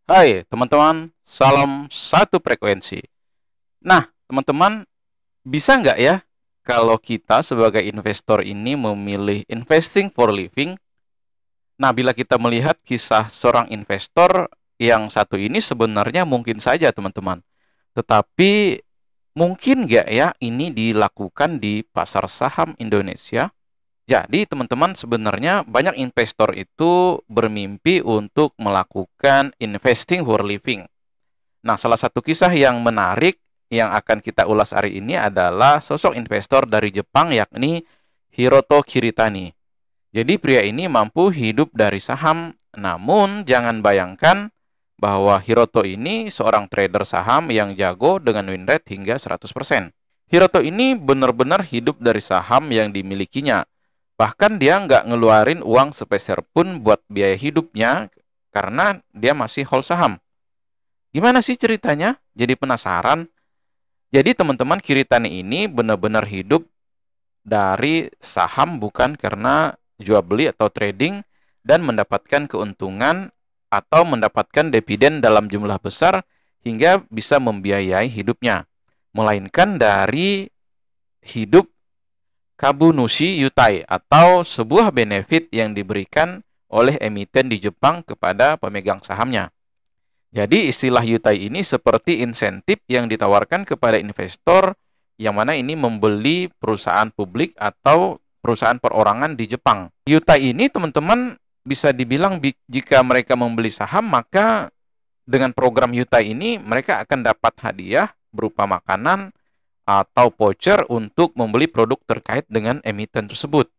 Hai teman-teman, salam satu frekuensi. Nah, teman-teman, bisa nggak ya kalau kita sebagai investor ini memilih investing for living? Nah, bila kita melihat kisah seorang investor yang satu ini sebenarnya mungkin saja teman-teman. Tetapi mungkin nggak ya ini dilakukan di pasar saham Indonesia? Jadi teman-teman sebenarnya banyak investor itu bermimpi untuk melakukan investing for living. Nah, salah satu kisah yang menarik yang akan kita ulas hari ini adalah sosok investor dari Jepang yakni Hiroto Kiritani. Jadi pria ini mampu hidup dari saham, namun jangan bayangkan bahwa Hiroto ini seorang trader saham yang jago dengan win rate hingga 100%. Hiroto ini benar-benar hidup dari saham yang dimilikinya. Bahkan dia nggak ngeluarin uang sepeser pun buat biaya hidupnya karena dia masih hold saham. Gimana sih ceritanya? Jadi penasaran. Jadi teman-teman Kiritani ini benar-benar hidup dari saham bukan karena jual beli atau trading dan mendapatkan keuntungan atau mendapatkan dividen dalam jumlah besar hingga bisa membiayai hidupnya. Melainkan dari hidup Kabunushi Yutai atau sebuah benefit yang diberikan oleh emiten di Jepang kepada pemegang sahamnya. Jadi istilah yutai ini seperti insentif yang ditawarkan kepada investor yang mana ini membeli perusahaan publik atau perusahaan perorangan di Jepang. Yutai ini teman-teman bisa dibilang jika mereka membeli saham maka dengan program yutai ini mereka akan dapat hadiah berupa makanan atau voucher untuk membeli produk terkait dengan emiten tersebut.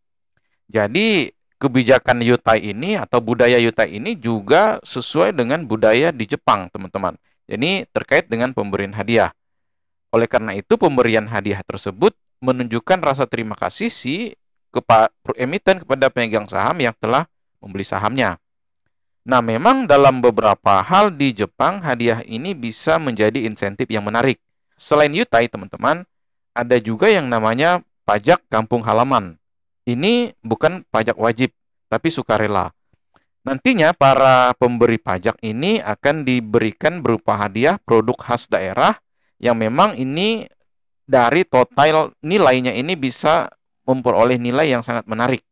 Jadi kebijakan yutai ini atau budaya yutai ini juga sesuai dengan budaya di Jepang, teman-teman. Jadi terkait dengan pemberian hadiah. Oleh karena itu, pemberian hadiah tersebut menunjukkan rasa terima kasih si emiten kepada pemegang saham yang telah membeli sahamnya. Nah, memang dalam beberapa hal di Jepang, hadiah ini bisa menjadi insentif yang menarik. Selain yutai, teman-teman, ada juga yang namanya pajak kampung halaman. Ini bukan pajak wajib, tapi sukarela. Nantinya para pemberi pajak ini akan diberikan berupa hadiah produk khas daerah yang memang ini dari total nilainya ini bisa memperoleh nilai yang sangat menarik.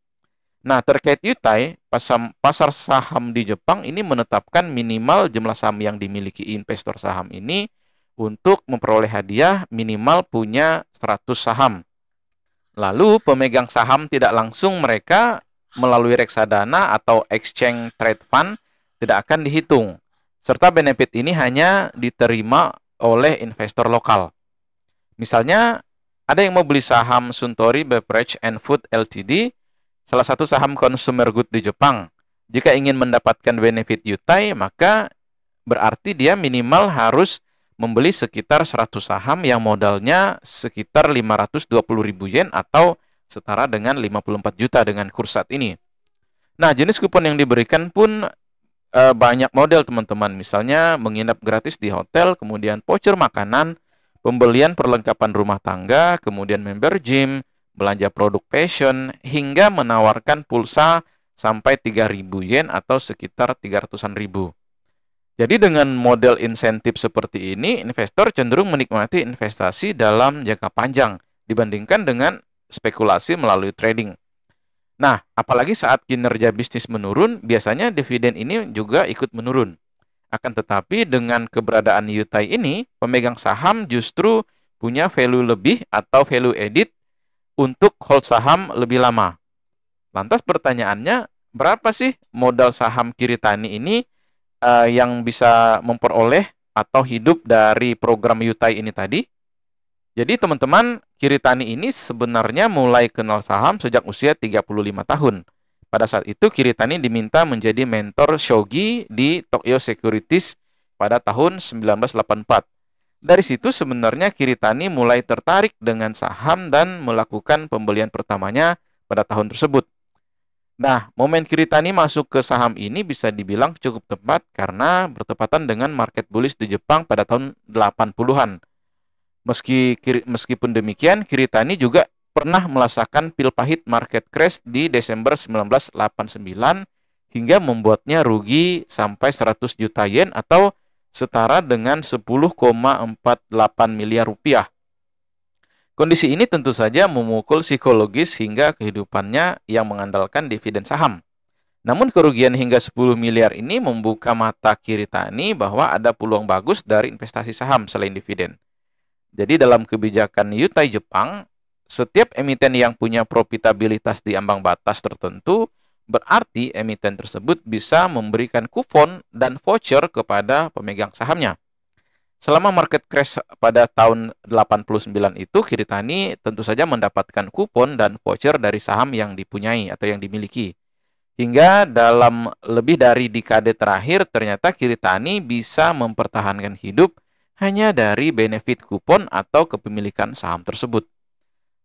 Nah, terkait yutai, pasar saham di Jepang ini menetapkan minimal jumlah saham yang dimiliki investor saham ini untuk memperoleh hadiah minimal punya 100 saham. Lalu pemegang saham tidak langsung mereka melalui reksadana atau exchange trade fund tidak akan dihitung. Serta benefit ini hanya diterima oleh investor lokal. Misalnya, ada yang mau beli saham Suntory Beverage and Food Ltd, salah satu saham consumer good di Jepang. Jika ingin mendapatkan benefit yutai, maka berarti dia minimal harus membeli sekitar 100 saham yang modalnya sekitar 520.000 yen atau setara dengan 54 juta dengan kurs saat ini. Nah, jenis kupon yang diberikan pun banyak model teman-teman. Misalnya menginap gratis di hotel, kemudian voucher makanan, pembelian perlengkapan rumah tangga, kemudian member gym, belanja produk fashion, hingga menawarkan pulsa sampai 3.000 yen atau sekitar 300-an ribu. Jadi dengan model insentif seperti ini, investor cenderung menikmati investasi dalam jangka panjang dibandingkan dengan spekulasi melalui trading. Nah, apalagi saat kinerja bisnis menurun, biasanya dividen ini juga ikut menurun. Akan tetapi dengan keberadaan yutai ini, pemegang saham justru punya value lebih atau value edit untuk hold saham lebih lama. Lantas pertanyaannya, berapa sih modal saham Kiritani ini yang bisa memperoleh atau hidup dari program yutai ini tadi? Jadi teman-teman, Kiritani ini sebenarnya mulai kenal saham sejak usia 35 tahun. Pada saat itu Kiritani diminta menjadi mentor shogi di Tokyo Securities pada tahun 1984. Dari situ sebenarnya Kiritani mulai tertarik dengan saham dan melakukan pembelian pertamanya pada tahun tersebut. Nah, momen Kiritani masuk ke saham ini bisa dibilang cukup tepat karena bertepatan dengan market bullish di Jepang pada tahun 80-an. Meskipun demikian, Kiritani juga pernah merasakan pil pahit market crash di Desember 1989 hingga membuatnya rugi sampai 100 juta yen atau setara dengan 10,48 miliar rupiah. Kondisi ini tentu saja memukul psikologis hingga kehidupannya yang mengandalkan dividen saham. Namun kerugian hingga 10 miliar ini membuka mata Kiritani bahwa ada peluang bagus dari investasi saham selain dividen. Jadi dalam kebijakan Yutai Jepang, setiap emiten yang punya profitabilitas di ambang batas tertentu, berarti emiten tersebut bisa memberikan kupon dan voucher kepada pemegang sahamnya. Selama market crash pada tahun 89 itu, Kiritani tentu saja mendapatkan kupon dan voucher dari saham yang dipunyai atau yang dimiliki. Hingga dalam lebih dari dekade terakhir, ternyata Kiritani bisa mempertahankan hidup hanya dari benefit kupon atau kepemilikan saham tersebut.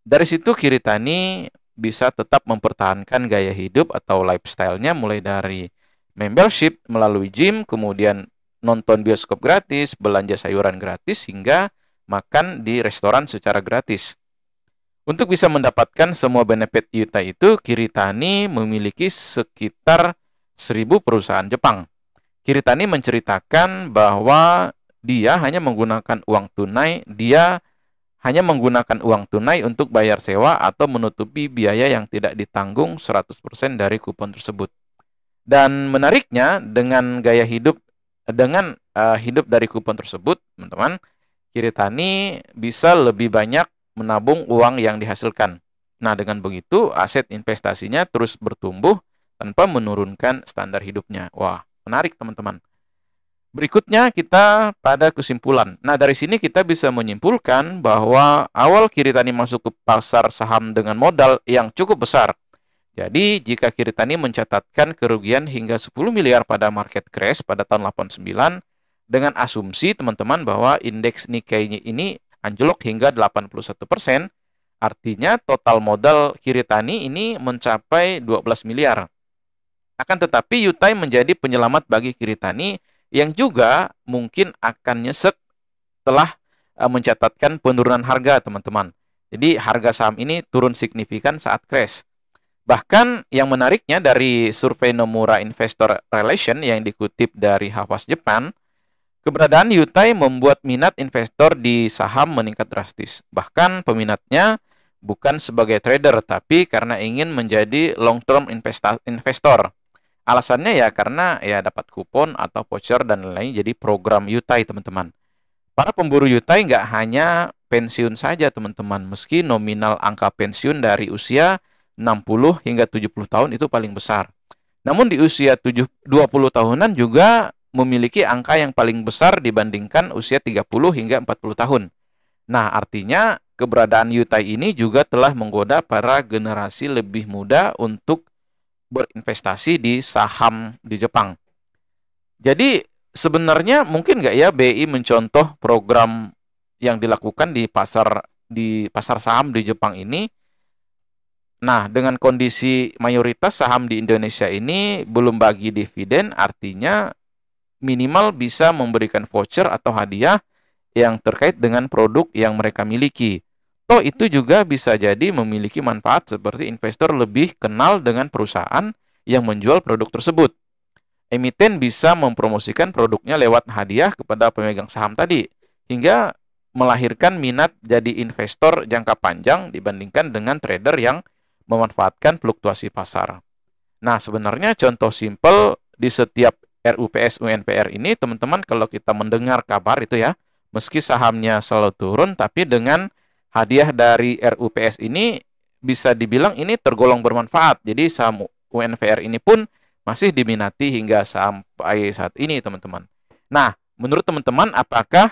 Dari situ Kiritani bisa tetap mempertahankan gaya hidup atau lifestyle-nya mulai dari membership melalui gym, kemudian nonton bioskop gratis, belanja sayuran gratis, hingga makan di restoran secara gratis. Untuk bisa mendapatkan semua benefit Yutai itu, Kiritani memiliki sekitar 1.000 perusahaan Jepang. Kiritani menceritakan bahwa dia hanya menggunakan uang tunai untuk bayar sewa atau menutupi biaya yang tidak ditanggung 100% dari kupon tersebut. Dan menariknya, dengan hidup dari kupon tersebut, teman-teman, Kiritani bisa lebih banyak menabung uang yang dihasilkan. Nah, dengan begitu aset investasinya terus bertumbuh tanpa menurunkan standar hidupnya. Wah, menarik teman-teman. Berikutnya kita pada kesimpulan. Nah, dari sini kita bisa menyimpulkan bahwa awal Kiritani masuk ke pasar saham dengan modal yang cukup besar. Jadi, jika Kiritani mencatatkan kerugian hingga 10 miliar pada market crash pada tahun 89, dengan asumsi teman-teman bahwa indeks Nikkei ini anjlok hingga 81%, artinya total modal Kiritani ini mencapai 12 miliar. Akan tetapi, Yutai menjadi penyelamat bagi Kiritani yang juga mungkin akan nyesek setelah mencatatkan penurunan harga, teman-teman. Jadi, harga saham ini turun signifikan saat crash. Bahkan yang menariknya dari survei Nomura Investor Relation yang dikutip dari Havas Jepang, keberadaan Yutai membuat minat investor di saham meningkat drastis. Bahkan peminatnya bukan sebagai trader, tapi karena ingin menjadi long-term investor. Alasannya ya karena ya dapat kupon atau voucher dan lain-lain, jadi program Yutai, teman-teman. Para pemburu Yutai nggak hanya pensiun saja, teman-teman. Meski nominal angka pensiun dari usia 60 hingga 70 tahun itu paling besar. Namun di usia 20 tahunan juga memiliki angka yang paling besar dibandingkan usia 30 hingga 40 tahun. Nah, artinya keberadaan Yutai ini juga telah menggoda para generasi lebih muda untuk berinvestasi di saham di Jepang. Jadi sebenarnya mungkin nggak ya BI mencontoh program yang dilakukan di pasar saham di Jepang ini. Nah, dengan kondisi mayoritas saham di Indonesia ini belum bagi dividen, artinya minimal bisa memberikan voucher atau hadiah yang terkait dengan produk yang mereka miliki. Toh itu juga bisa jadi memiliki manfaat seperti investor lebih kenal dengan perusahaan yang menjual produk tersebut. Emiten bisa mempromosikan produknya lewat hadiah kepada pemegang saham tadi, hingga melahirkan minat jadi investor jangka panjang dibandingkan dengan trader yang memanfaatkan fluktuasi pasar. Nah, sebenarnya contoh simpel di setiap RUPS UNPR ini, teman-teman, kalau kita mendengar kabar itu ya, meski sahamnya selalu turun, tapi dengan hadiah dari RUPS ini bisa dibilang ini tergolong bermanfaat. Jadi saham UNPR ini pun masih diminati hingga sampai saat ini, teman-teman. Nah, menurut teman-teman, apakah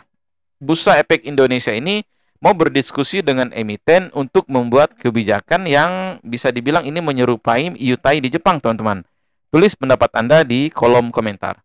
Bursa Efek Indonesia ini mau berdiskusi dengan emiten untuk membuat kebijakan yang bisa dibilang ini menyerupai Yutai di Jepang, teman-teman? Tulis pendapat Anda di kolom komentar.